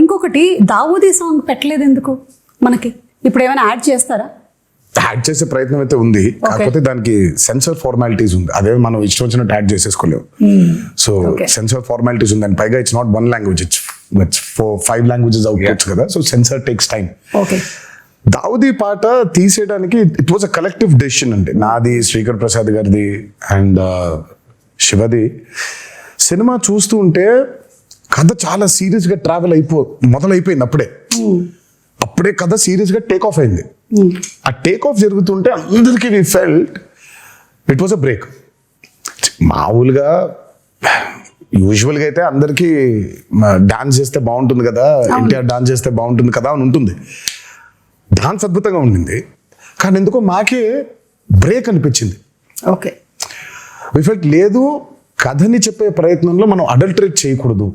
ఇంకొకటి దావూదీ సాంగ్ పెట్టలేదు ఎందుకు మనకి? ఇప్పుడు ఏమైనా యాడ్ చేస్తారా? యాడ్ చేసే ప్రయత్నం అయితే ఉంది, కాకపోతే దానికి సెన్సర్ ఫార్మాలిటీస్ ఉంది. అదే మనం ఇష్టం వచ్చినట్టు యాడ్ చేసేసుకోలేము. సో సెన్సర్ ఫార్మాలిటీస్ ఉంది, అండ్ పైగా it's not one language, it's 5 languages outputs కదా. So censor takes time. Okay. Daavudi పాట తీసేయడానికి it was a collective decision అండి, నాది, శ్రీకర్ ప్రసాద్ గారిది అండ్ శివది. సినిమా చూస్తూ ఉంటే కథ చాలా సీరియస్ గా మొదలైపోయింది. అప్పుడే కథ సీరియస్ గా టేక్ ఆఫ్ అయింది. ఆ టేక్ ఆఫ్ జరుగుతుంటే అందరికీ we felt it was a break. మామూలుగా యూజువల్గా అయితే అందరికీ డాన్స్ చేస్తే బాగుంటుంది కదా, ఎన్టీఆర్ డాన్స్ చేస్తే బాగుంటుంది కదా అని ఉంటుంది. డాన్స్ అద్భుతంగా ఉండింది, కానీ ఎందుకో మాకే బ్రేక్ అనిపించింది. ఓకే. వి ఫెల్ట్ లేదు, కథని చెప్పే ప్రయత్నంలో మనం అడల్టరేట్ చేయకూడదు.